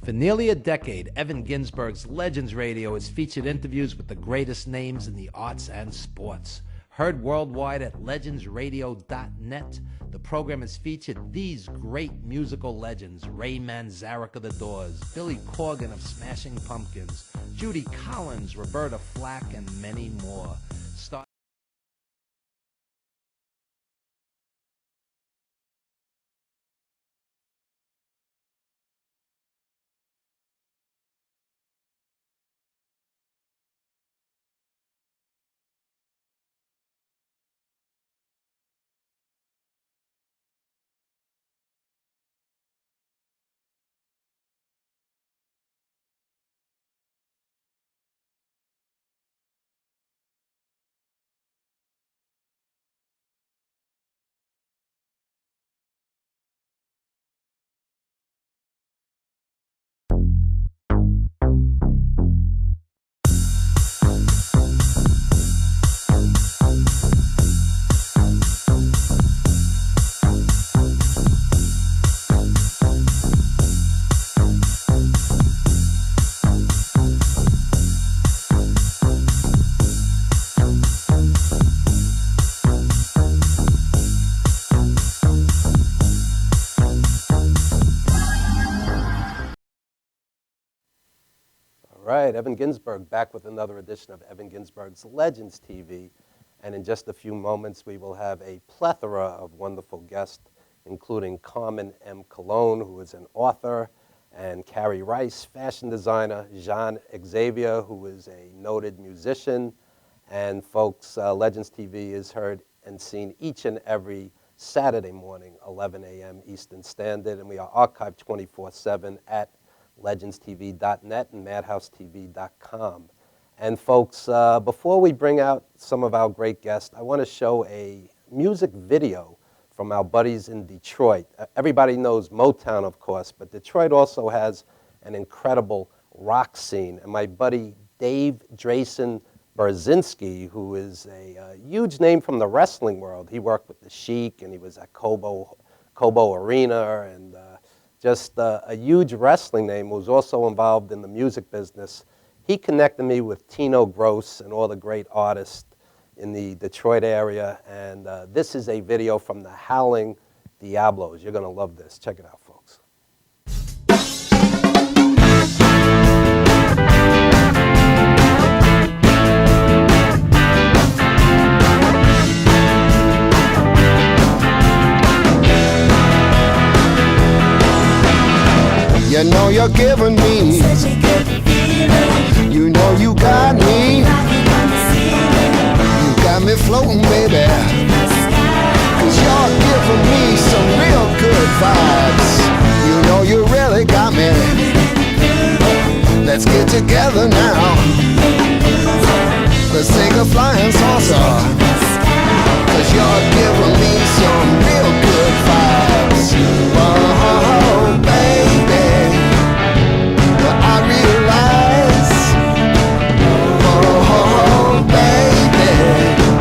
For nearly a decade, Evan Ginsberg's Legends Radio has featured interviews with the greatest names in the arts and sports. Heard worldwide at legendsradio.net, the program has featured these great musical legends: Ray Manzarek of The Doors, Billy Corgan of Smashing Pumpkins, Judy Collins, Roberta Flack, and many more. All right, Evan Ginsberg back with another edition of Evan Ginsberg's Legends TV. And in just a few moments, we will have a plethora of wonderful guests, including Carmen M. Cologne, who is an author, and Carrie Rice, fashion designer, Jahn Xavier, who is a noted musician. And folks, Legends TV is heard and seen each and every Saturday morning, 11 a.m. Eastern Standard, and we are archived 24/7 at legendstv.net and madhousetv.com. And folks, before we bring out some of our great guests, I want to show a music video from our buddies in Detroit. Everybody knows Motown, of course, but Detroit also has an incredible rock scene. And my buddy Dave Drayson Berzinski, who is a huge name from the wrestling world. He worked with the Sheik, and he was at Cobo Arena, and just a huge wrestling name, was also involved in the music business. He connected me with Tino Gross and all the great artists in the Detroit area, and this is a video from the Howling Diablos. You're going to love this. Check it out, folks. You know you're giving me such a good feeling. You know you got me. You got me floating, baby. Cause you're giving me some real good vibes. You know you really got me. Let's get together now. Let's take a flying saucer. Cause you're giving me some real good vibes. Oh, baby. I realize, oh, baby,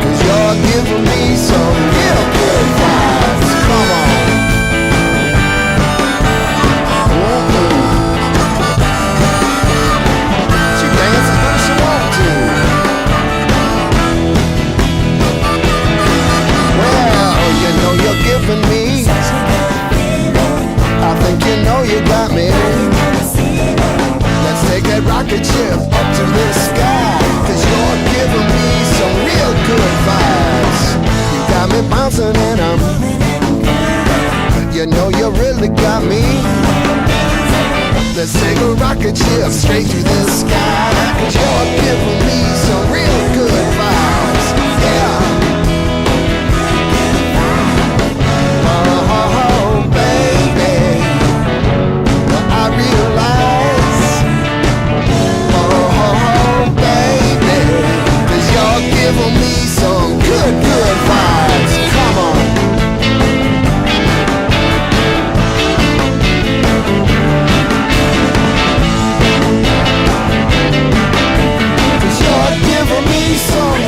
cause you're giving me some real good vibes. Come on. She dances when she wants to. Well, you know you're giving me. I think you know you got me. Let's take that rocket ship up to the sky. Cause you're giving me some real good vibes. You got me bouncing and I'm you know you really got me. Let's take a rocket ship straight to the sky. Cause you're giving me some real good vibes. Yeah. Oh, baby, I realize, oh, baby, cause you're giving me some good vibes. Come on. Cause you're giving me some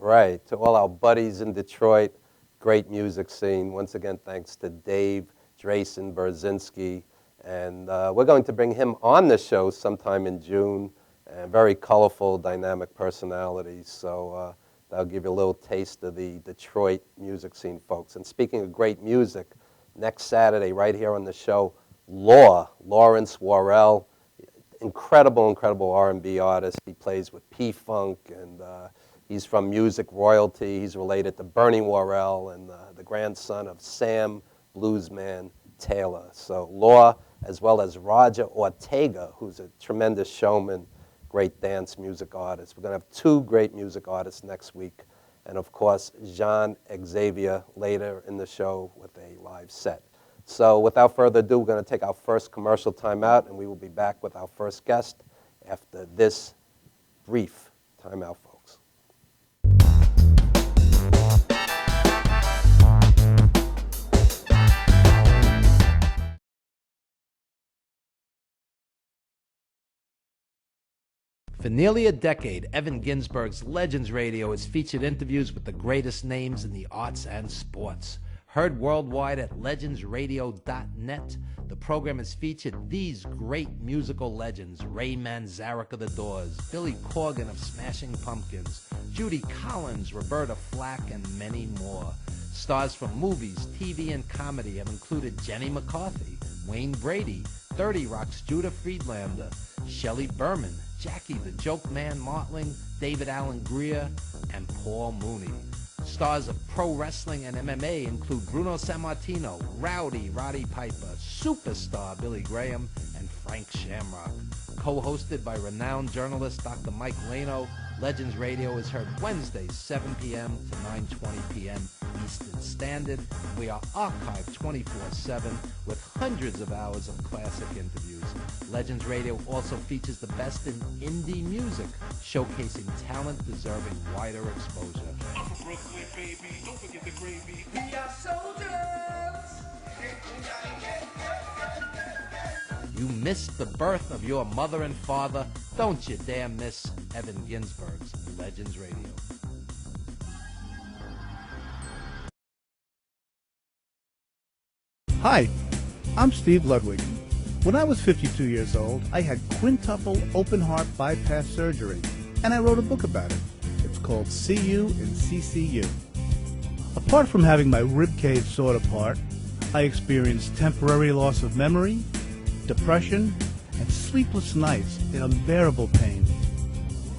Right. To all our buddies in Detroit, great music scene. Once again, thanks to Dave Drayson Berzinski. And we're going to bring him on the show sometime in June. Very colorful, dynamic personality. So that'll give you a little taste of the Detroit music scene, folks. And speaking of great music, next Saturday, right here on the show, Lawrence Worrell, incredible R&B artist. He plays with P-Funk, and he's from Music Royalty. He's related to Bernie Worrell and the grandson of Sam Bluesman Taylor. So Law, as well as Roger Ortega, who's a tremendous showman, great dance music artist. We're going to have two great music artists next week. And of course, Jahn Xavier later in the show with a live set. So without further ado, we're going to take our first commercial timeout, and we will be back with our first guest after this brief timeout, folks. For nearly a decade, Evan Ginsberg's Legends Radio has featured interviews with the greatest names in the arts and sports. Heard worldwide at legendsradio.net, the program has featured these great musical legends: Ray Manzarek of The Doors, Billy Corgan of Smashing Pumpkins, Judy Collins, Roberta Flack, and many more. Stars from movies, TV, and comedy have included Jenny McCarthy, Wayne Brady, 30 Rock's Judah Friedlander, Shelley Berman, Jackie the Joke Man Martling, David Allen Greer, and Paul Mooney. Stars of pro wrestling and MMA include Bruno Sammartino, Rowdy Roddy Piper, Superstar Billy Graham, and Frank Shamrock. Co-hosted by renowned journalist Dr. Mike Leno, Legends Radio is heard Wednesdays 7 p.m. to 9:20 p.m. Eastern Standard. We are archived 24/7 with hundreds of hours of classic interviews. Legends Radio also features the best in indie music, showcasing talent deserving wider exposure. I'm from Brooklyn, baby. Don't forget the gravy. We are soldiers. You missed the birth of your mother and father. Don't you dare miss Evan Ginsberg's Legends Radio. Hi, I'm Steve Ludwig. When I was 52 years old, I had quintuple open heart bypass surgery, and I wrote a book about it. It's called See You in CCU. Apart from having my rib cage sawed apart, I experienced temporary loss of memory, depression, and sleepless nights in unbearable pain.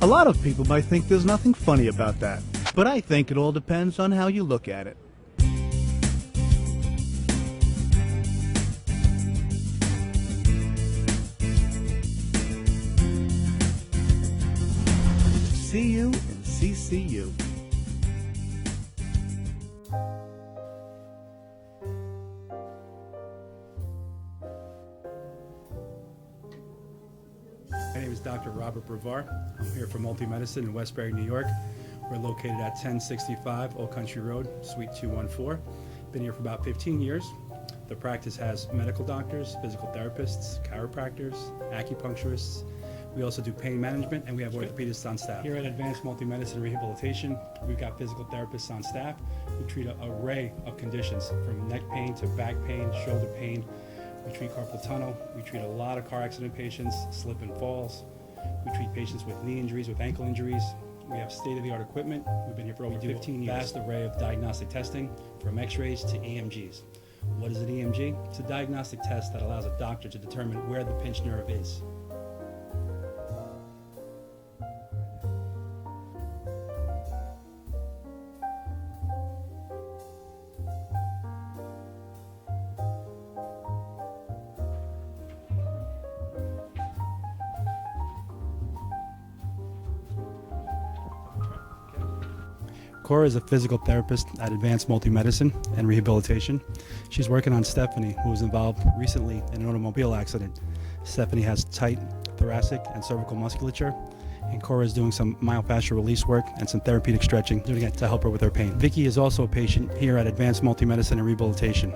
A lot of people might think there's nothing funny about that, but I think it all depends on how you look at it. See you in CCU. My name is Dr. Robert Brevard. I'm here for Multi-Medicine in Westbury, New York. We're located at 1065 Old Country Road, Suite 214. Been here for about 15 years. The practice has medical doctors, physical therapists, chiropractors, acupuncturists. We also do pain management, and we have orthopedists on staff. Here at Advanced Multi-Medicine Rehabilitation, we've got physical therapists on staff who treat an array of conditions, from neck pain to back pain, shoulder pain. We treat carpal tunnel. We treat a lot of car accident patients, slip and falls. We treat patients with knee injuries, with ankle injuries. We have state-of-the-art equipment. We've been here for over 15 years. Vast array of diagnostic testing, from x-rays to EMGs. What is an EMG? It's a diagnostic test that allows a doctor to determine where the pinched nerve is. Cora is a physical therapist at Advanced Multi-Medicine and Rehabilitation. She's working on Stephanie, who was involved recently in an automobile accident. Stephanie has tight thoracic and cervical musculature, and Cora is doing some myofascial release work and some therapeutic stretching, doing it to help her with her pain. Vicky is also a patient here at Advanced Multi-Medicine and Rehabilitation.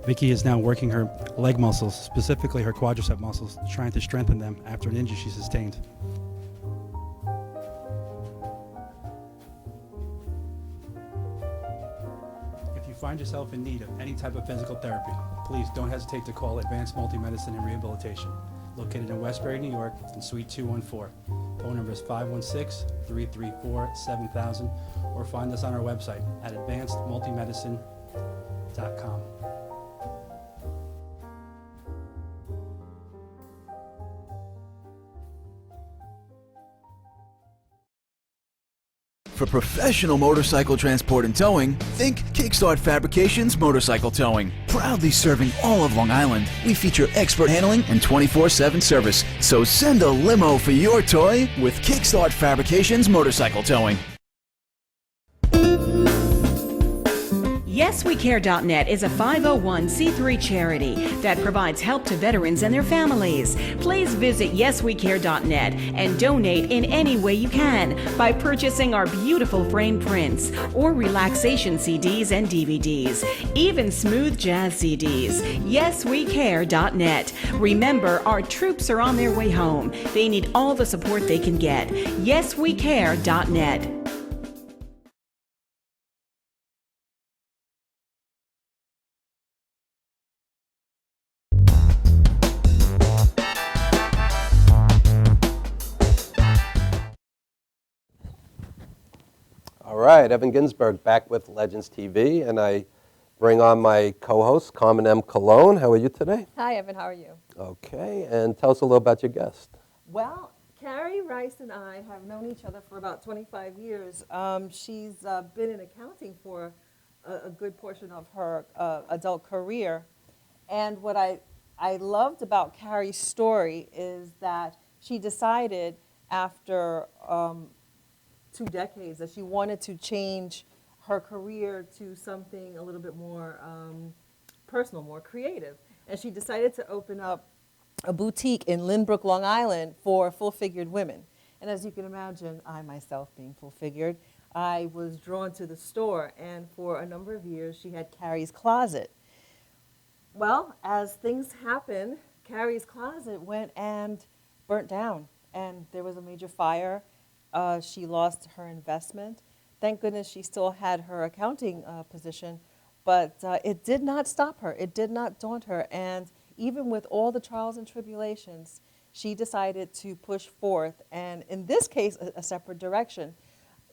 Vicky is now working her leg muscles, specifically her quadricep muscles, trying to strengthen them after an injury she sustained. find yourself in need of any type of physical therapy, please don't hesitate to call Advanced Multi-Medicine and Rehabilitation, located in Westbury, New York, in Suite 214. Phone number is 516-334-7000, or find us on our website at advancedmultimedicine.com. For professional motorcycle transport and towing, think Kickstart Fabrications Motorcycle Towing. Proudly serving all of Long Island, we feature expert handling and 24/7 service. So send a limo for your toy with Kickstart Fabrications Motorcycle Towing. YesWeCare.net is a 501c3 charity that provides help to veterans and their families. Please visit YesWeCare.net and donate in any way you can by purchasing our beautiful frame prints or relaxation CDs and DVDs, even smooth jazz CDs. YesWeCare.net. Remember, our troops are on their way home. They need all the support they can get. YesWeCare.net. All right, Evan Ginsberg back with Legends TV, and I bring on my co-host, Carmen M. Colon. How are you today? Hi, Evan. How are you? Okay, and tell us a little about your guest. Well, Carrie Rice and I have known each other for about 25 years. She's been in accounting for a good portion of her adult career. And what I loved about Carrie's story is that she decided after 2 decades that she wanted to change her career to something a little bit more personal, more creative. And she decided to open up a boutique in Lynbrook, Long Island for full-figured women. And as you can imagine, I myself being full-figured, I was drawn to the store. And for a number of years, she had Carrie's Closet. Well, as things happen, Carrie's Closet went and burnt down. And there was a major fire. She lost her investment. Thank goodness she still had her accounting position, but it did not stop her. It did not daunt her. And even with all the trials and tribulations, she decided to push forth, and in this case, a separate direction.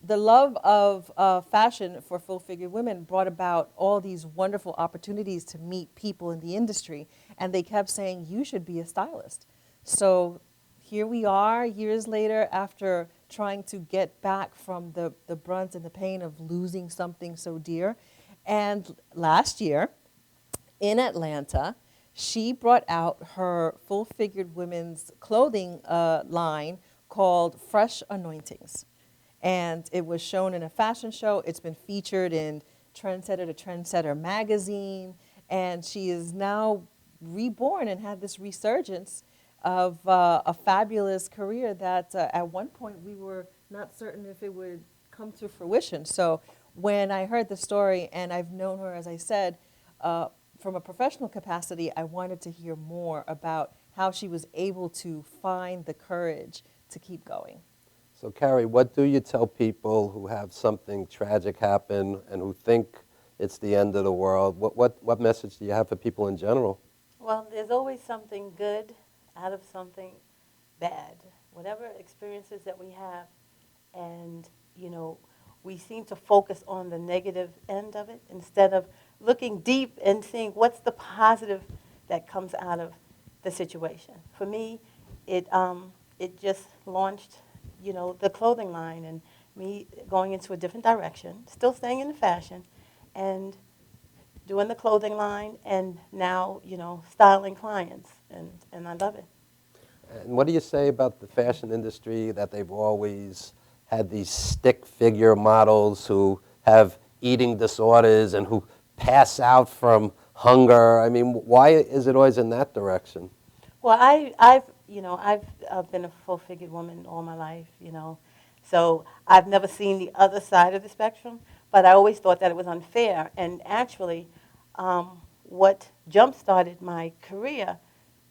The love of fashion for full-figured women brought about all these wonderful opportunities to meet people in the industry, and they kept saying, you should be a stylist. So here we are, years later, after trying to get back from the brunt and the pain of losing something so dear. And last year, in Atlanta, she brought out her full-figured women's clothing line called Fresh Anointings. And it was shown in a fashion show. It's been featured in Trendsetter to Trendsetter magazine. And she is now reborn and had this resurgence of a fabulous career that at one point we were not certain if it would come to fruition. So when I heard the story, and I've known her, as I said, from a professional capacity, I wanted to hear more about how she was able to find the courage to keep going. So Carrie, what do you tell people who have something tragic happen and who think it's the end of the world? What message do you have for people in general? Well, there's always something good out of something bad. Whatever experiences that we have, and, you know, we seem to focus on the negative end of it instead of looking deep and seeing what's the positive that comes out of the situation. For me, it just launched, you know, the clothing line, and me going into a different direction, still staying in the fashion, and doing the clothing line, and now, you know, styling clients, and I love it. And what do you say about the fashion industry, that they've always had these stick figure models who have eating disorders and who pass out from hunger? I mean, why is it always in that direction? Well, I've been a full-figured woman all my life, you know, so I've never seen the other side of the spectrum, but I always thought that it was unfair. And actually, what jump-started my career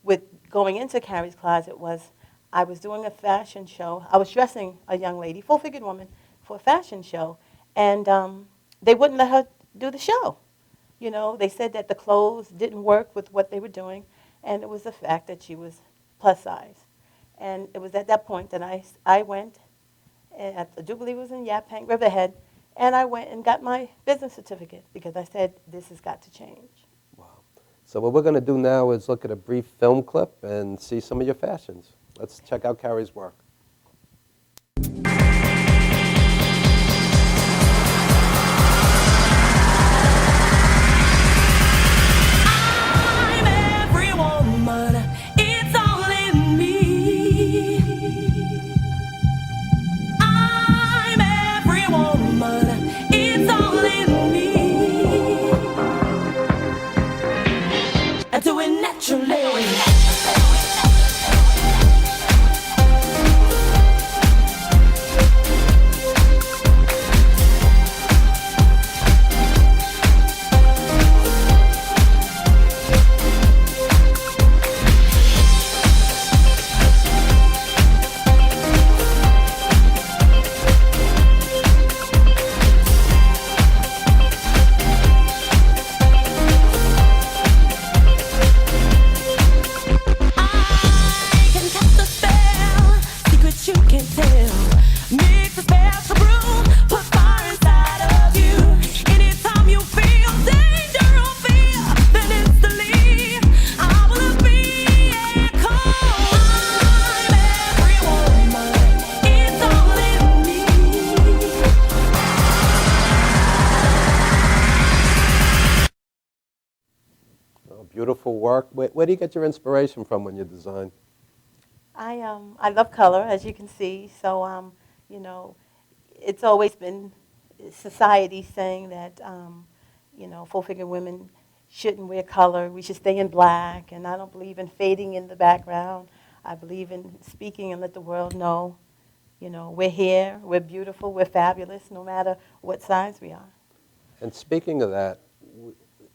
with going into Carrie's Closet was I was doing a fashion show. I was dressing a young lady, full-figured woman, for a fashion show, and they wouldn't let her do the show. You know, they said that the clothes didn't work with what they were doing, and it was the fact that she was plus size. And it was at that point that I went, and I do believe it was in Yaphank Riverhead, and I went and got my business certificate because I said, this has got to change. Wow. So what we're going to do now is look at a brief film clip and see some of your fashions. Let's check out Carrie's work. I'm every woman, it's all in me. I'm every woman, it's all in me. I do it naturally. Beautiful work. Where do you get your inspiration from when you design? I love color, as you can see. So, you know, it's always been society saying that, you know, full-figured women shouldn't wear color. We should stay in black. And I don't believe in fading in the background. I believe in speaking and let the world know, you know, we're here, we're beautiful, we're fabulous, no matter what size we are. And speaking of that,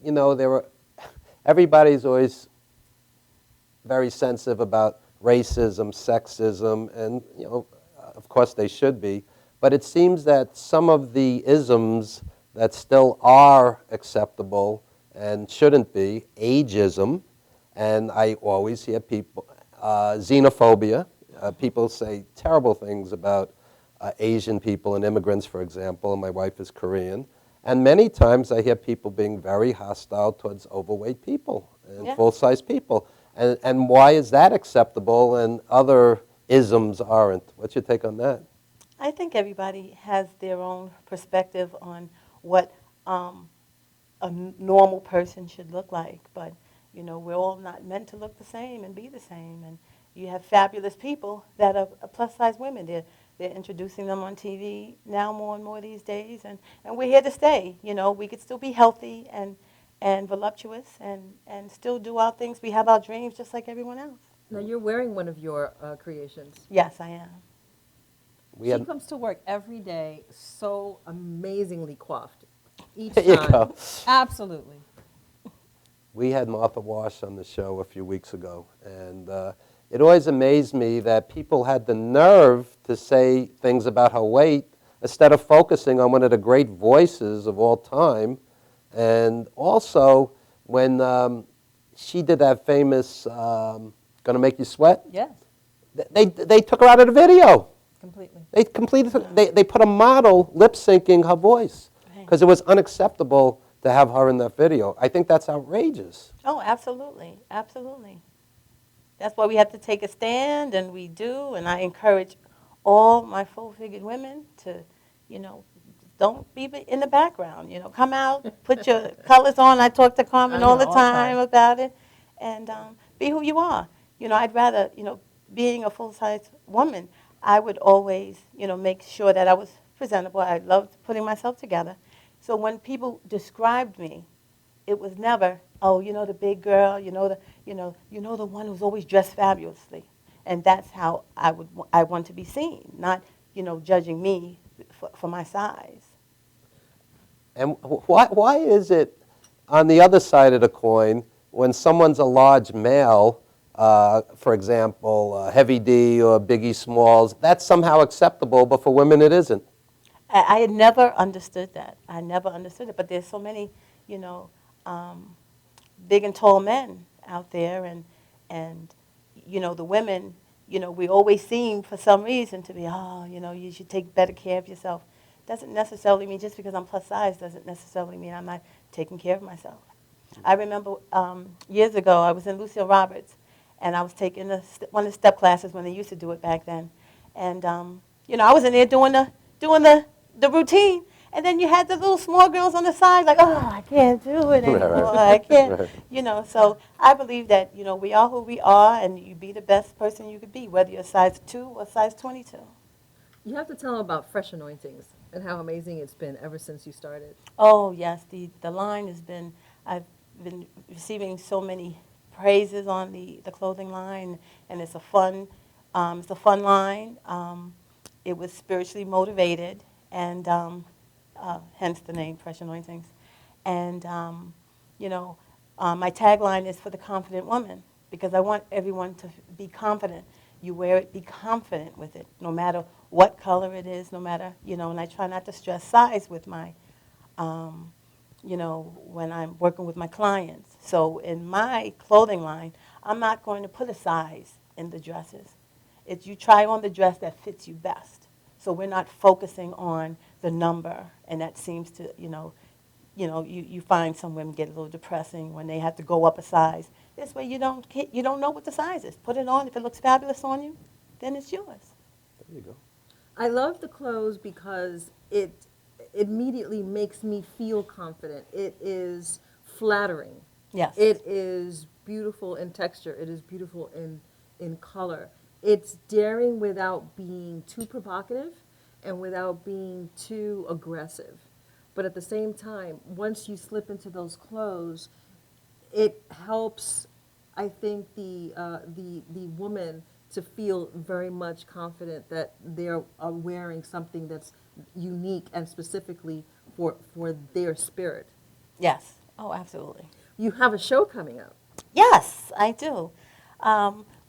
you know, everybody's always very sensitive about racism, sexism, and, you know, of course they should be. But it seems that some of the isms that still are acceptable and shouldn't be, ageism, and I always hear people, xenophobia. People say terrible things about Asian people and immigrants, for example, and my wife is Korean. And many times I hear people being very hostile towards overweight people and full-size people. And why is that acceptable and other isms aren't? What's your take on that? I think everybody has their own perspective on what a normal person should look like. But, you know, we're all not meant to look the same and be the same. And you have fabulous people that are plus-size women. They're introducing them on TV now more and more these days. And we're here to stay. You know, we could still be healthy and voluptuous and still do our things. We have our dreams just like everyone else. Now, you're wearing one of your creations. Yes, I am. She comes to work every day so amazingly coiffed each There you time. go. Absolutely. We had Martha Wash on the show a few weeks ago, and it always amazed me that people had the nerve to say things about her weight instead of focusing on one of the great voices of all time. And also, when she did that famous Gonna Make You Sweat, Yes, they took her out of the video. completely. They put a model lip-syncing her voice because it was unacceptable to have her in that video. I think that's outrageous. Oh, absolutely, absolutely. That's why we have to take a stand, and we do, and I encourage all my full-figured women to, you know, don't be in the background, you know, come out, put your colors on. I talk to Carmen all the time about it, and be who you are. You know, I'd rather, you know, being a full-size woman, I would always, you know, make sure that I was presentable. I loved putting myself together. So when people described me, it was never, oh, you know, the big girl, you know the one who's always dressed fabulously. And that's how I want to be seen, not, you know, judging me for my size. And why is it, on the other side of the coin, when someone's a large male, for example, Heavy D or Biggie Smalls, that's somehow acceptable, but for women it isn't? I had never understood that. I never understood it. But there's so many, you know, big and tall men out there, and you know, the women, you know, we always seem for some reason to be, oh, you know, you should take better care of yourself. Doesn't necessarily mean just because I'm plus size doesn't necessarily mean I'm not taking care of myself. I remember years ago I was in Lucille Roberts, and I was taking one of the step classes when they used to do it back then, and you know, I was in there doing the routine. And then you had the little small girls on the side, like, oh, I can't do it anymore. I can't, you know. So I believe that, you know, we are who we are, and you be the best person you could be, whether you're size 2 or size 22. You have to tell them about Fresh Anointings and how amazing it's been ever since you started. Oh, yes, the line has been, I've been receiving so many praises on the clothing line, and it's a fun line. It was spiritually motivated, and hence the name Fresh Anointings. And, you know, my tagline is for the confident woman, because I want everyone to be confident. You wear it, be confident with it, no matter what color it is, no matter, you know, and I try not to stress size with my, you know, when I'm working with my clients. So in my clothing line, I'm not going to put a size in the dresses. It's you try on the dress that fits you best. So we're not focusing on the number, and that seems to, you find some women get a little depressing when they have to go up a size. This way you don't know what the size is. Put it on. If it looks fabulous on you, then it's yours. There you go. I love the clothes because it immediately makes me feel confident. It is flattering. Yes. It is beautiful in texture. It is beautiful in color. It's daring without being too provocative and without being too aggressive. But at the same time, once you slip into those clothes, it helps, I think, the woman to feel very much confident that they're wearing something that's unique and specifically for their spirit. Yes. Oh, absolutely. You have a show coming up. Yes, I do.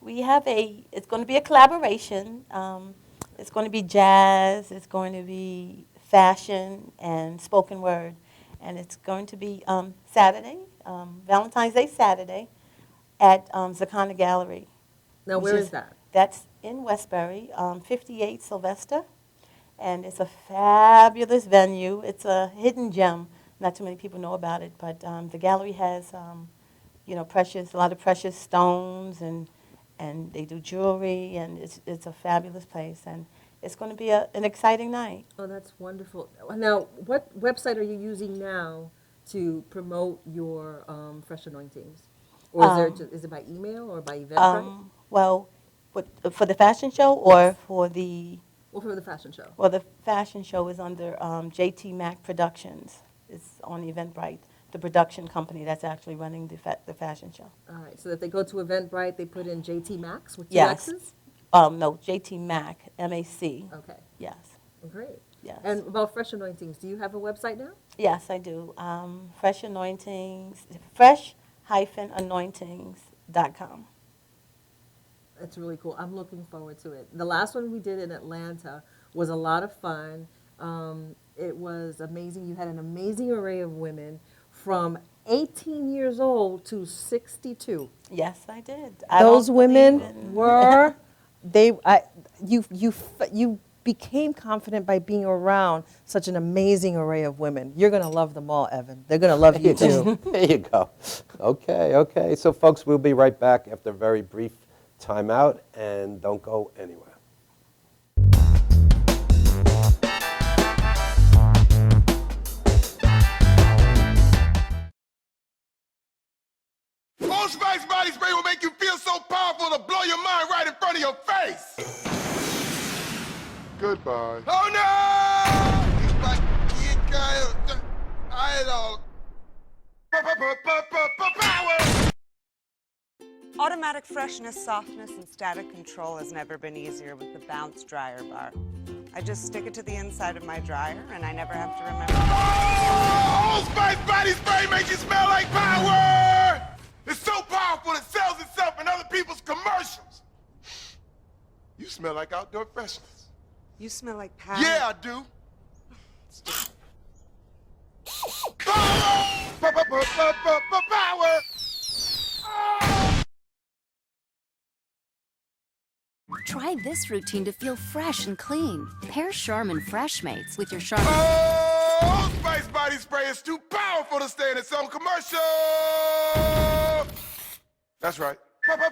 We have it's going to be a collaboration. It's going to be jazz, it's going to be fashion and spoken word. And it's going to be Saturday, Valentine's Day Saturday, at Zakana Gallery. Now, where is that? That's in Westbury, 58 Sylvester. And it's a fabulous venue. It's a hidden gem. Not too many people know about it, but the gallery has, a lot of precious stones, and they do jewelry, and it's a fabulous place. And it's going to be an exciting night. Oh, that's wonderful. Now, what website are you using now to promote your Fresh Anointings? Or is it by email or by Eventbrite? Well, for the fashion show or for the... Well, for the fashion show. Well, the fashion show is under JT Mack Productions. It's on Eventbrite, the production company that's actually running the fashion show. All right, so if they go to Eventbrite, they put in JT Maxx with two Yes. X's? No, JT Mack, M-A-C. Okay, Yes. great. Yes. And about Fresh Anointings, do you have a website now? Yes, I do. Fresh Anointings, fresh-anointings.com. That's really cool. I'm looking forward to it. The last one we did in Atlanta was a lot of fun. It was amazing. You had an amazing array of women from 18 years old to 62. Yes, I did. Those women were, you became confident by being around such an amazing array of women. You're going to love them all, Evan. They're going to love you too. There you go. Okay. So, folks, we'll be right back after a very brief time out, and don't go anywhere. Old Spice body spray will make you feel so powerful to blow your mind right in front of your face. Goodbye. Oh no! Power! Automatic freshness, softness, and static control has never been easier with the Bounce Dryer Bar. I just stick it to the inside of my dryer, and I never have to remember. Oh, Old Spice body spray makes you smell like power! It's so powerful it sells itself in other people's commercials. You smell like outdoor freshness. You smell like power. Yeah, I do. Power! Power! Try this routine to feel fresh and clean. Pair Charmin Fresh Mates with your Charmin. Oh, Spice Body Spray is too powerful to stay in its own commercial! That's right. Power!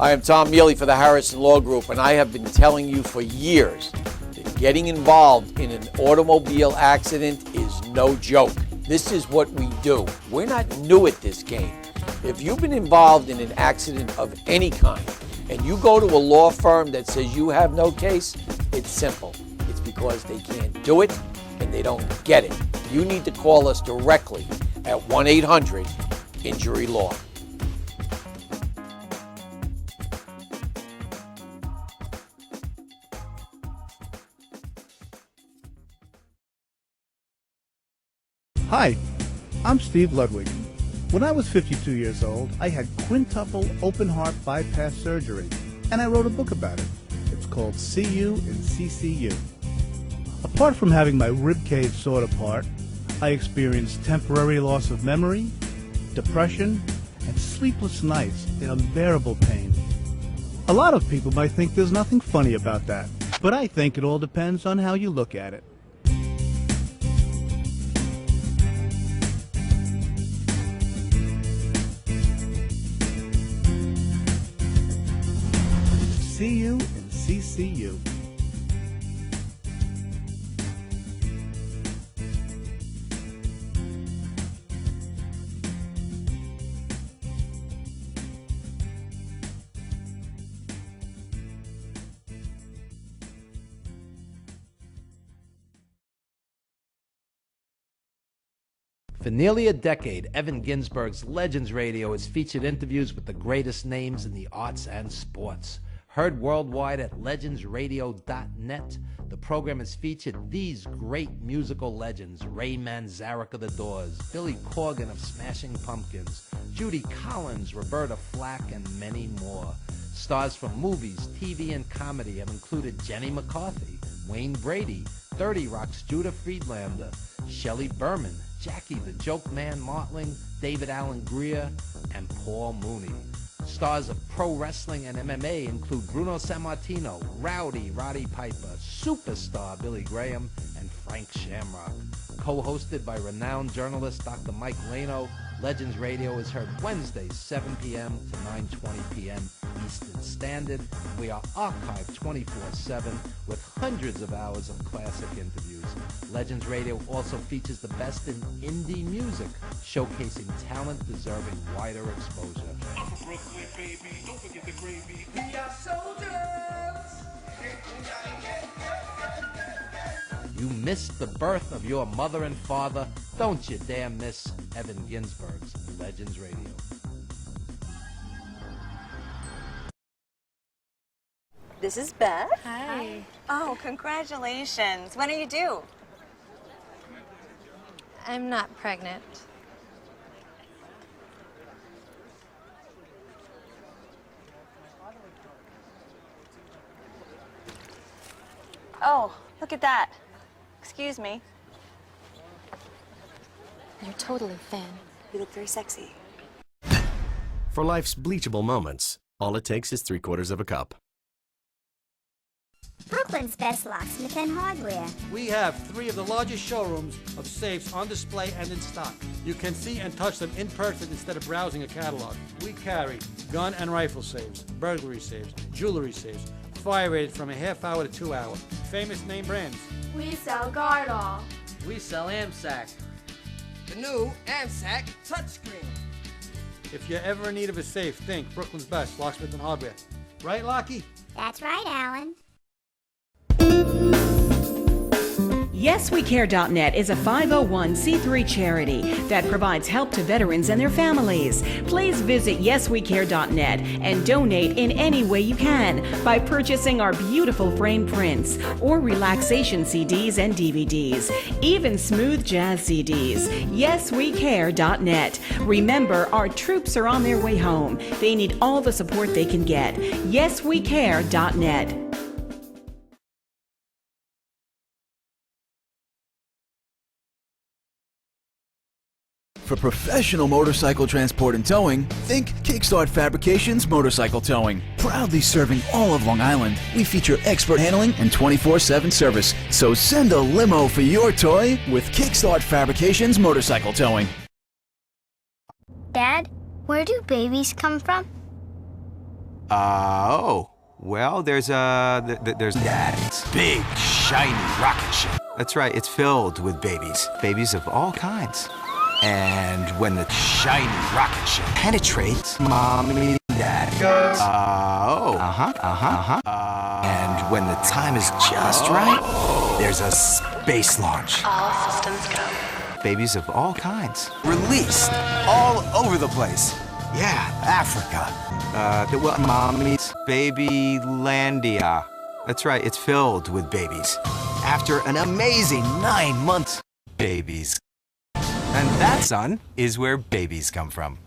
I am Tom Mealy for the Harrison Law Group, and I have been telling you for years that getting involved in an automobile accident is no joke. This is what we do. We're not new at this game. If you've been involved in an accident of any kind, and you go to a law firm that says you have no case, it's simple. It's because they can't do it and they don't get it. You need to call us directly at 1-800-INJURY-LAW. Hi, I'm Steve Ludwig. When I was 52 years old, I had quintuple open heart bypass surgery, and I wrote a book about it. It's called CU and CCU. Apart from having my ribcage sawed apart, I experienced temporary loss of memory, depression, and sleepless nights in unbearable pain. A lot of people might think there's nothing funny about that, but I think it all depends on how you look at it. CU and CCU. For nearly a decade, Evan Ginsberg's Legends Radio has featured interviews with the greatest names in the arts and sports. Heard worldwide at legendsradio.net, the program has featured these great musical legends: Ray Manzarek of The Doors, Billy Corgan of Smashing Pumpkins, Judy Collins, Roberta Flack, and many more. Stars from movies, TV, and comedy have included Jenny McCarthy, Wayne Brady, 30 Rock's Judah Friedlander, Shelley Berman, Jackie the Joke Man Martling, David Allen Greer, and Paul Mooney. Stars of pro wrestling and MMA include Bruno Sammartino, Rowdy Roddy Piper, Superstar Billy Graham, and Frank Shamrock. Co-hosted by renowned journalist Dr. Mike Lano, Legends Radio is heard Wednesdays 7 p.m. to 9:20 p.m. Eastern Standard. We are archived 24/7 with hundreds of hours of classic interviews. Legends Radio also features the best in indie music, showcasing talent deserving wider exposure. Brooklyn, baby, don't forget the gravy. We are soldiers. You missed the birth of your mother and father. Don't you dare miss Evan Ginsberg's Legends Radio. This is Beth. Hi. Oh, congratulations. When are you due? I'm not pregnant. Oh, look at that. Excuse me. You're totally thin. You look very sexy. For life's bleachable moments, All it takes is 3/4 cup. Brooklyn's best locksmith and hardware. We have 3 of the largest showrooms of safes on display and in stock. You can see and touch them in person instead of browsing a catalog. We carry gun and rifle safes, burglary safes, jewelry safes, fire rated from a half hour to 2 hours. Famous name brands. We sell Gardol. We sell AMSAC. The new AMSAC touchscreen. If you're ever in need of a safe, think Brooklyn's best locksmith and hardware. Right, Lockie? That's right, Alan. YesWeCare.net is a 501c3 charity that provides help to veterans and their families. Please visit YesWeCare.net and donate in any way you can by purchasing our beautiful frame prints or relaxation CDs and DVDs, even smooth jazz CDs. YesWeCare.net. Remember, our troops are on their way home. They need all the support they can get. YesWeCare.net. For professional motorcycle transport and towing, think Kickstart Fabrications Motorcycle Towing. Proudly serving all of Long Island, we feature expert handling and 24/7 service. So send a limo for your toy with Kickstart Fabrications Motorcycle Towing. Dad, where do babies come from? Well, there's Dad's big, shiny rocket ship. That's right, it's filled with babies of all kinds. And when the shiny rocket ship penetrates, Mommy and Dad goes, and when the time is just right, there's a space launch. All systems go. Babies of all kinds, released all over the place. Yeah, Africa. Mommy's Babylandia. That's right, it's filled with babies. After an amazing 9 months, babies. And that, son, is where babies come from.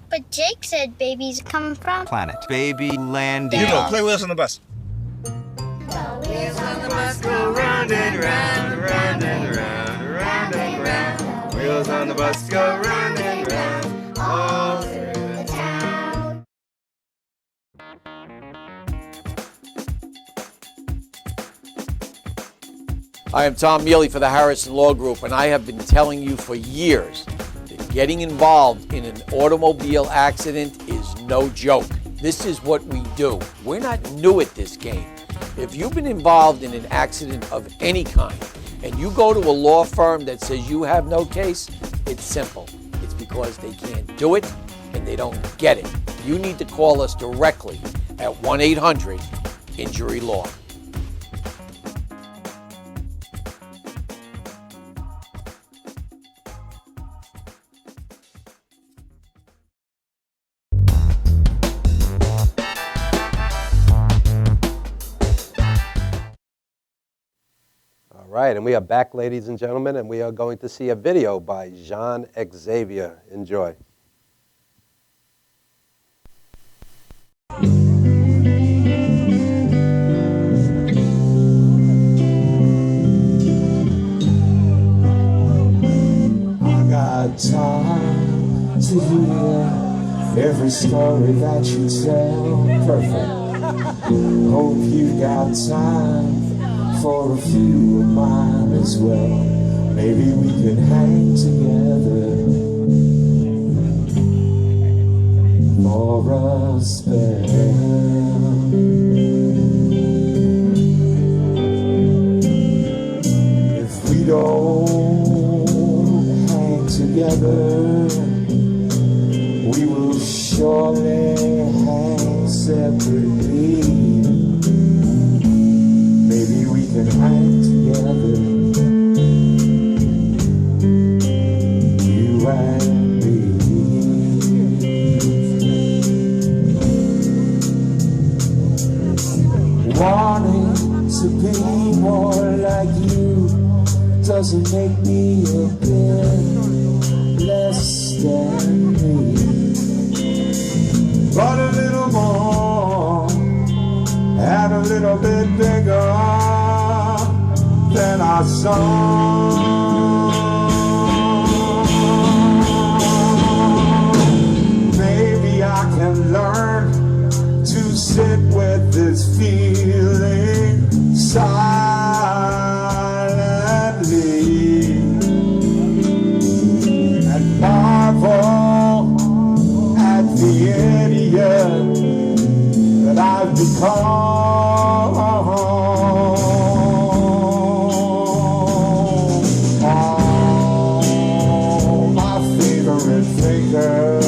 But Jake said babies come from Planet Babylandia. You go, play with us on the bus. The wheels on the bus go round and round, round and round, round and round. Wheels on the bus go round and round, all through the town. I am Tom Mealy for the Harrison Law Group, and I have been telling you for years that getting involved in an automobile accident is no joke. This is what we do. We're not new at this game. If you've been involved in an accident of any kind, and you go to a law firm that says you have no case, it's simple. It's because they can't do it and they don't get it. You need to call us directly at 1-800-INJURY-LAW. All right, and we are back, ladies and gentlemen, and we are going to see a video by Jahn Xavier. Enjoy. I got time to hear every story that you tell. Perfect. Hope you got time for a few of mine as well. Maybe we can hang together for a spell. If we don't hang together, we will surely hang separately. Maybe we can hang together, you and me. Wanting to be more like you doesn't make me a bit less than me, but a little more and a little bit bigger than our song. with this feeling silently and marvel at the idiot that I've become. All my favorite thinkers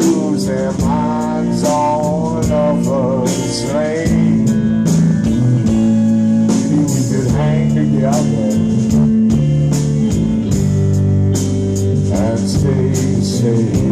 lose their minds all over the slain. Maybe we could hang together and stay safe.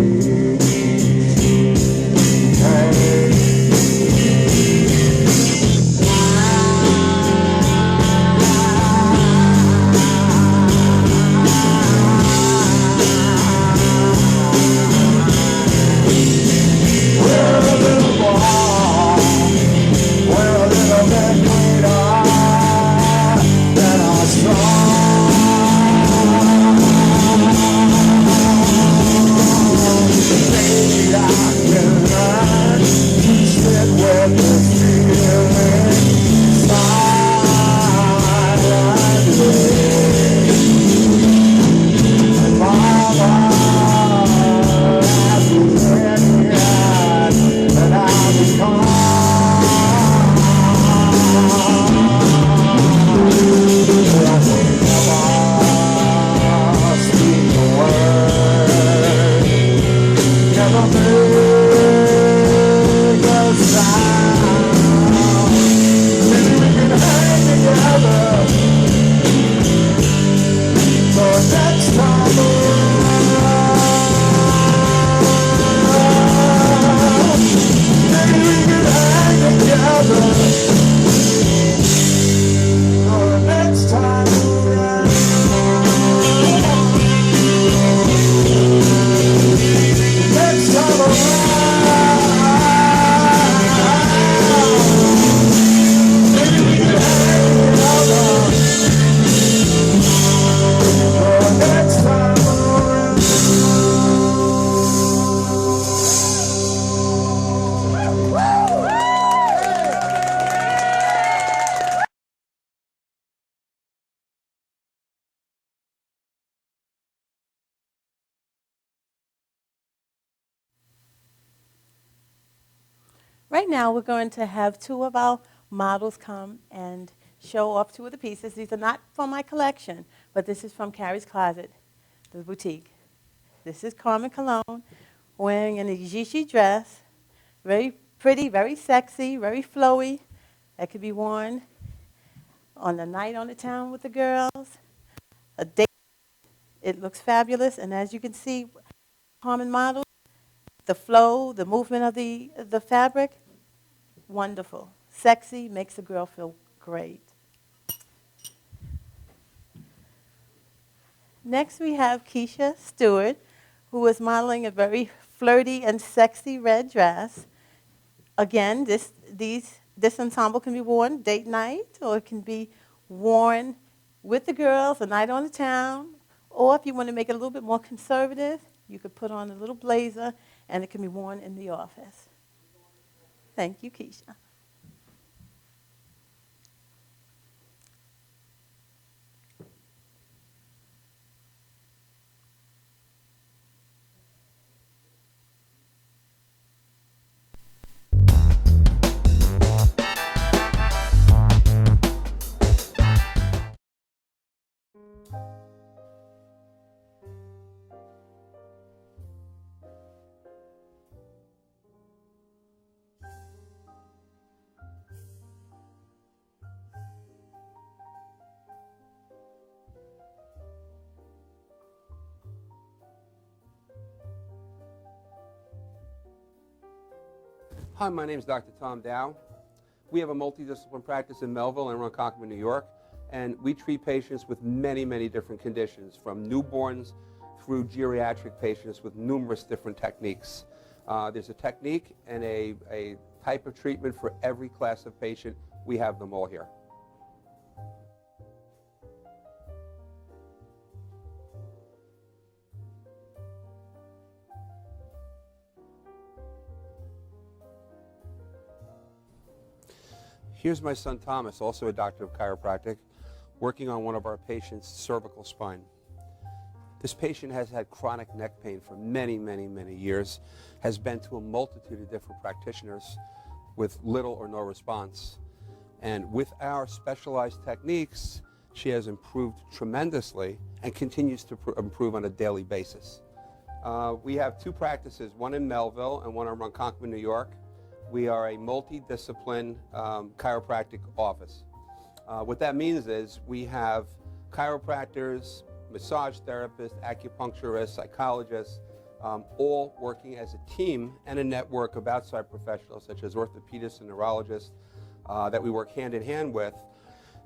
Right now, we're going to have two of our models come and show off two of the pieces. These are not from my collection, but this is from Carrie's Closet, the boutique. This is Carmen Cologne wearing an Ijishi dress, very pretty, very sexy, very flowy. That could be worn on a night on the town with the girls, a date. It looks fabulous, and as you can see, Carmen models, the flow, the movement of the fabric, wonderful. Sexy, makes a girl feel great. Next we have Keisha Stewart, who is modeling a very flirty and sexy red dress. Again, this ensemble can be worn date night, or it can be worn with the girls, a night on the town, or if you want to make it a little bit more conservative, you could put on a little blazer, and it can be worn in the office. Thank you, Keisha. Hi, my name is Dr. Tom Dow. We have a multidisciplinary practice in Melville and Ronkonkoma, New York, and we treat patients with many, many different conditions, from newborns through geriatric patients with numerous different techniques. There's a technique and a type of treatment for every class of patient. We have them all here. Here's my son Thomas, also a doctor of chiropractic, working on one of our patients' cervical spine. This patient has had chronic neck pain for many, many, many years, has been to a multitude of different practitioners with little or no response. And with our specialized techniques, she has improved tremendously and continues to improve on a daily basis. We have two practices, one in Melville and one in Ronkonkoma, New York. We are a multidiscipline chiropractic office. What that means is we have chiropractors, massage therapists, acupuncturists, psychologists, all working as a team and a network of outside professionals such as orthopedists and neurologists that we work hand in hand with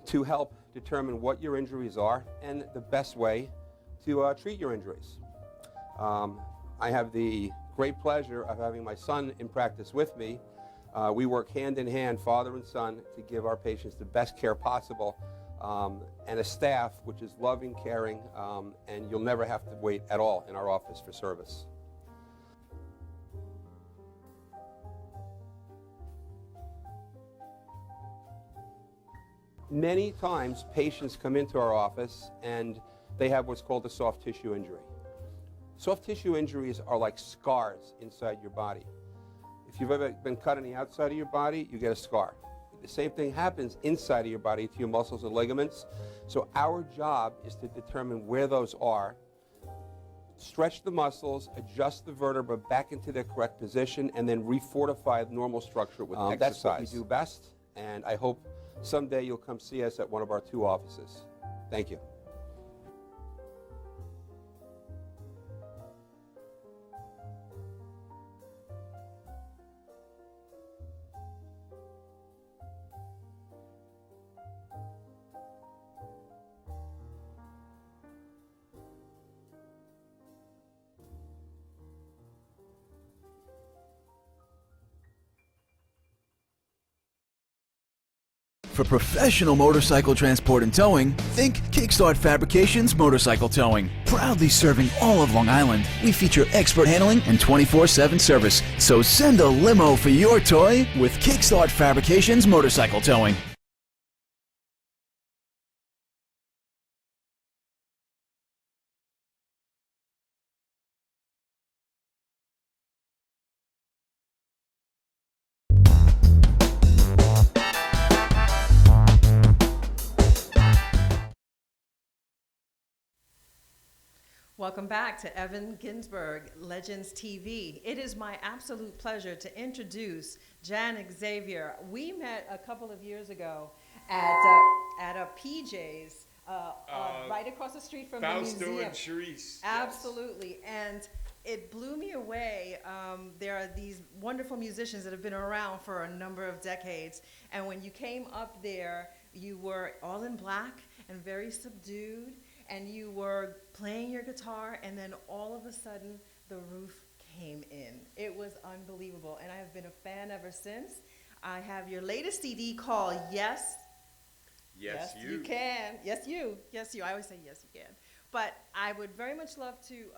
to help determine what your injuries are and the best way to treat your injuries. I have the great pleasure of having my son in practice with me. We work hand in hand, father and son, to give our patients the best care possible, and a staff which is loving, caring, and you'll never have to wait at all in our office for service. Many times patients come into our office and they have what's called a soft tissue injury. Soft tissue injuries are like scars inside your body. If you've ever been cut on the outside of your body, you get a scar. The same thing happens inside of your body to your muscles and ligaments. So our job is to determine where those are, stretch the muscles, adjust the vertebra back into their correct position, and then refortify the normal structure with exercise. That's what we do best, and I hope someday you'll come see us at one of our two offices. Thank you. For professional motorcycle transport and towing, think Kickstart Fabrications Motorcycle Towing. Proudly serving all of Long Island, we feature expert handling and 24/7 service. So send a limo for your toy with Kickstart Fabrications Motorcycle Towing. Welcome back to Evan Ginsberg, Legends TV. It is my absolute pleasure to introduce Jahn and Xavier. We met a couple of years ago at a PJ's right across the street from the museum. Fausto and Charisse. Absolutely, yes. And it blew me away. There are these wonderful musicians that have been around for a number of decades, and when you came up there, you were all in black and very subdued, and you were playing your guitar, and then all of a sudden, the roof came in. It was unbelievable, and I have been a fan ever since. I have your latest CD called Yes. Yes, You Can. Yes, you. Yes, you. I always say yes, you can. But I would very much love to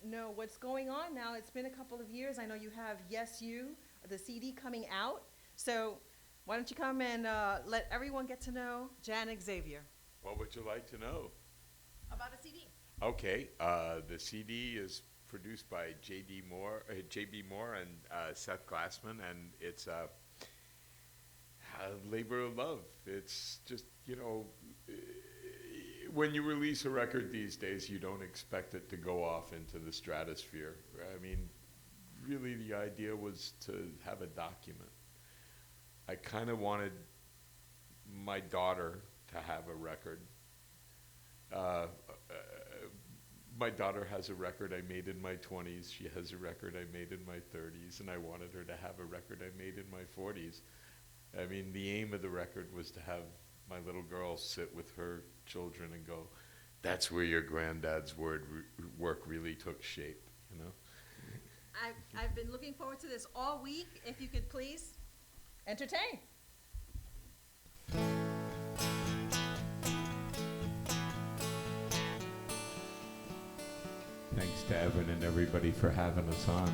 know what's going on now. It's been a couple of years. I know you have Yes, You, the CD coming out. So why don't you come and let everyone get to know Jahn and Xavier. What would you like to know? About a CD. Okay, the CD is produced by J.B. Moore and Seth Glassman, and it's a labor of love. It's just, you know, when you release a record these days, you don't expect it to go off into the stratosphere. I mean, really the idea was to have a document. I kind of wanted my daughter to have a record. My daughter has a record I made in my 20s. She has a record I made in my 30s, and I wanted her to have a record I made in my 40s. I mean, the aim of the record was to have my little girl sit with her children and go, that's where your granddad's work really took shape, you know? I've been looking forward to this all week. If you could please entertain. Thanks to Evan and everybody for having us on.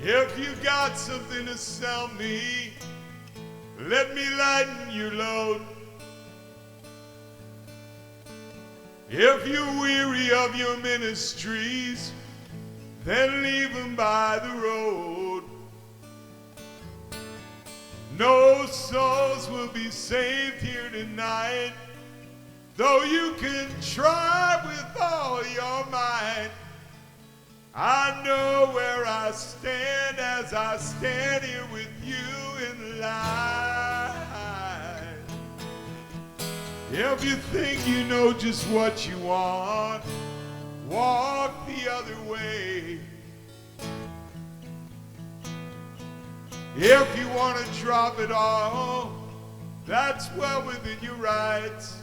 If you got something to sell me, let me lighten your load. If you're weary of your ministries, then leave them by the road. No souls will be saved here tonight, though you can try with all your might. I know where I stand as I stand here with you in line. If you think you know just what you want, walk the other way. If you want to drop it all, that's well within your rights.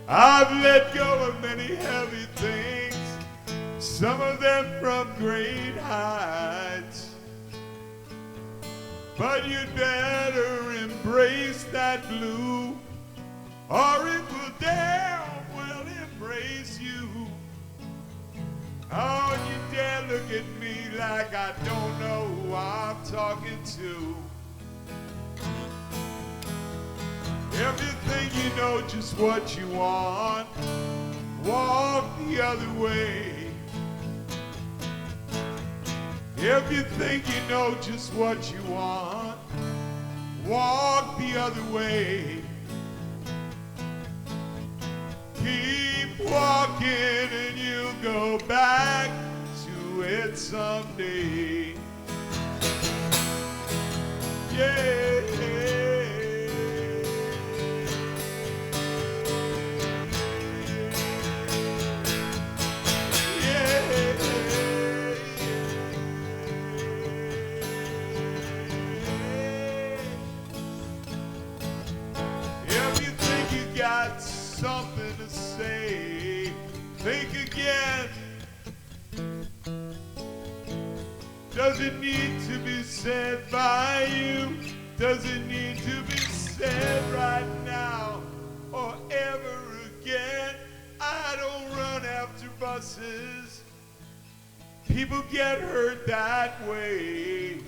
I've let go of many heavy things, some of them from great heights. But you'd better embrace that blue, or it will damn well embrace you. Oh, you dare look at me like I don't know who I'm talking to. If you think you know just what you want, walk the other way. If you think you know just what you want, walk the other way. Keep walking and you'll go back to it someday. Yeah. Something to say, think again. Does it need to be said by you? Does it need to be said right now or ever again? I don't run after buses. People get hurt that way.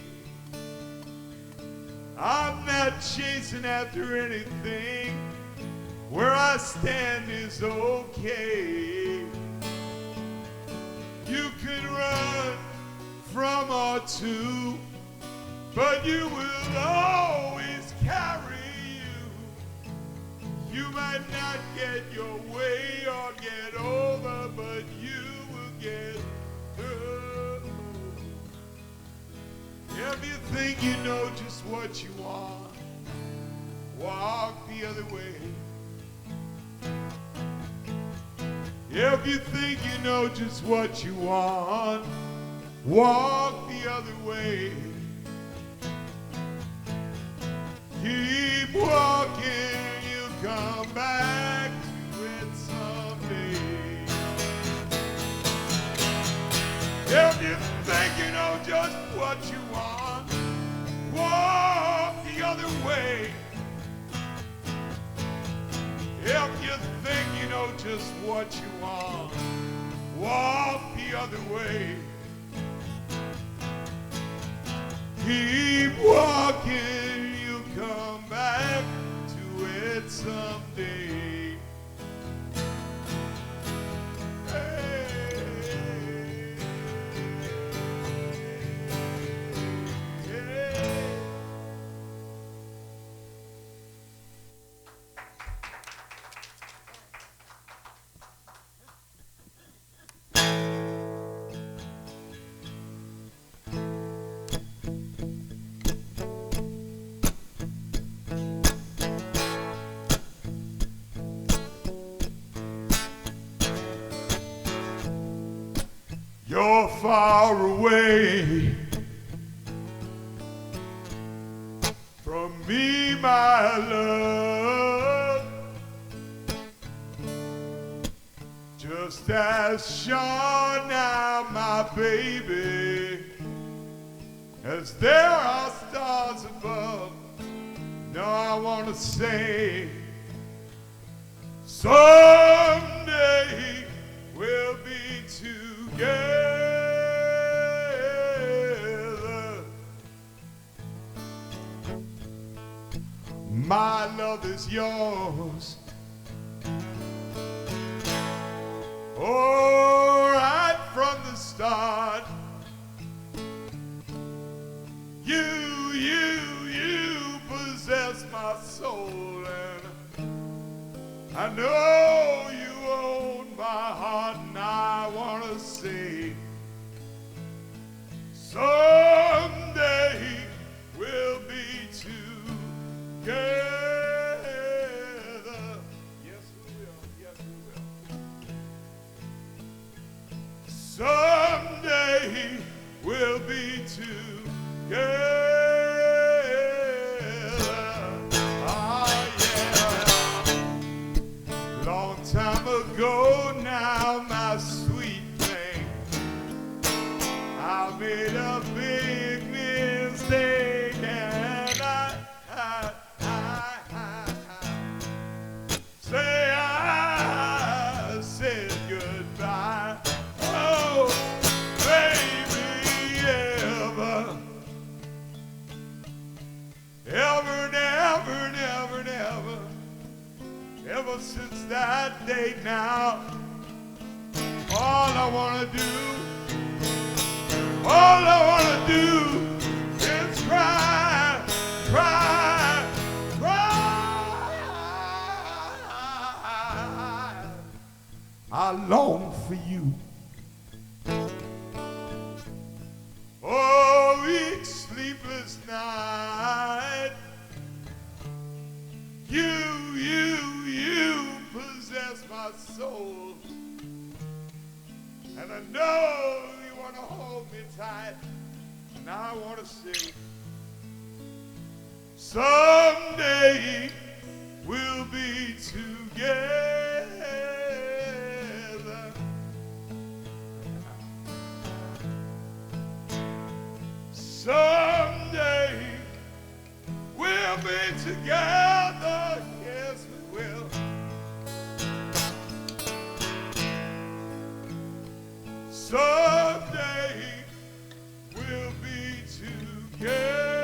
I'm not chasing after anything. Where I stand is okay. You can run from or to, but you will always carry you. You might not get your way or get over, but you will get through. If you think you know just what you want, walk the other way. If you think you know just what you want, walk the other way. Keep walking, you'll come back to it someday. If you think you know just what you want, walk the other way. If you think you know just what you want, walk the other way. Keep walking, you'll come back to it someday. You're far away from me, my love, just as Jahn now, my baby, as there are stars above. Now I want to say, someday we'll be together. my love is yours. Oh, right from the start, you possess my soul, and I know you own my heart, and I want to say, someday we'll be together. Yes, we will. Yes, we will. Someday we'll be together. Ah, yeah. Long time ago now, my sweet thing, I made a big mistake, and I said goodbye. Oh, baby, ever since that day now, all I wanna do is cry, cry, cry. I long for you. Oh, each sleepless night, you possess my soul, and I know you want to hold me tight, and I want to say, someday we'll be together. Someday we'll be together. Yes, we will. Someday we'll be together.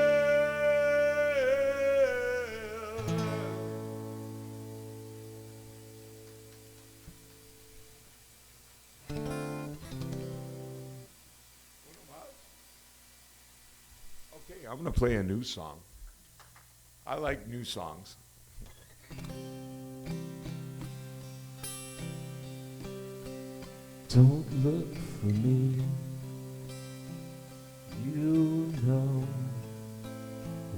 Okay, I'm going to play a new song. I like new songs. Don't look for me, you know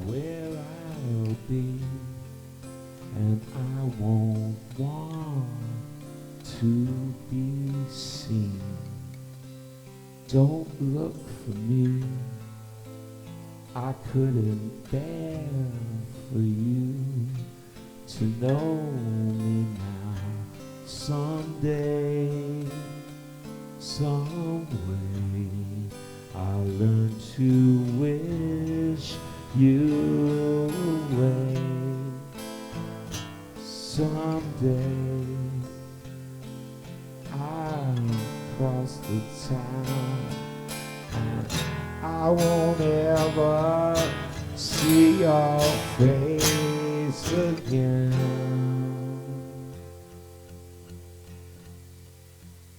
where I'll be, and I won't want to be seen. Don't look for me, I couldn't bear for you to know me now. Someday, some way, I'll learn to wish you away. Someday, I'll cross the town, and I won't ever see your face again.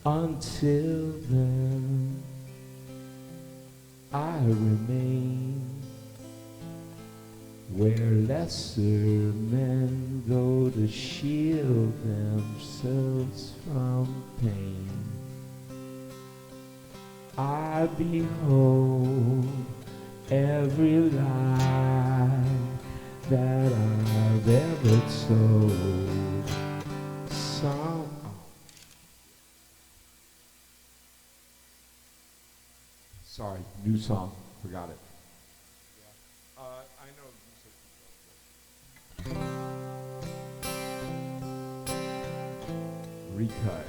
Until then, I remain where lesser men go to shield themselves from pain. I behold every lie that I've ever told. Sorry, new song, forgot it. I know. Recut.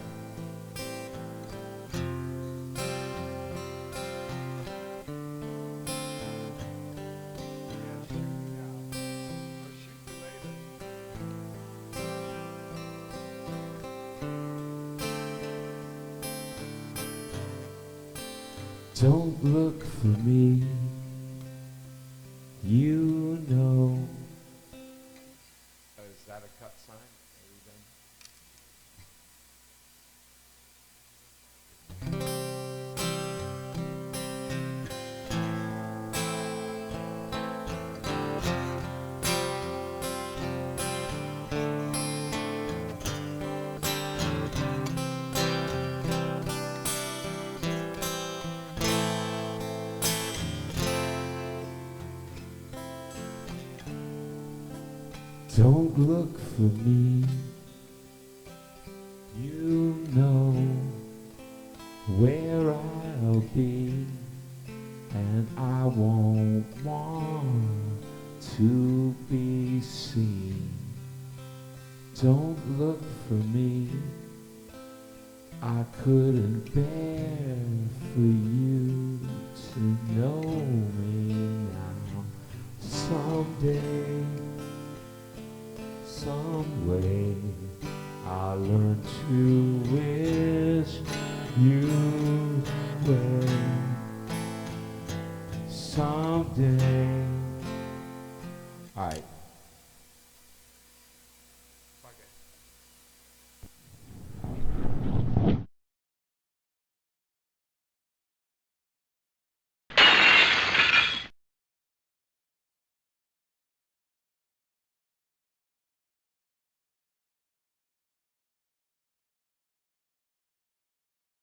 Don't look for me, you know Don't look for me. You know where I'll be, and I won't want to be seen. Don't look for me. I couldn't bear for you to know me now. Someday, some way, I'll learn to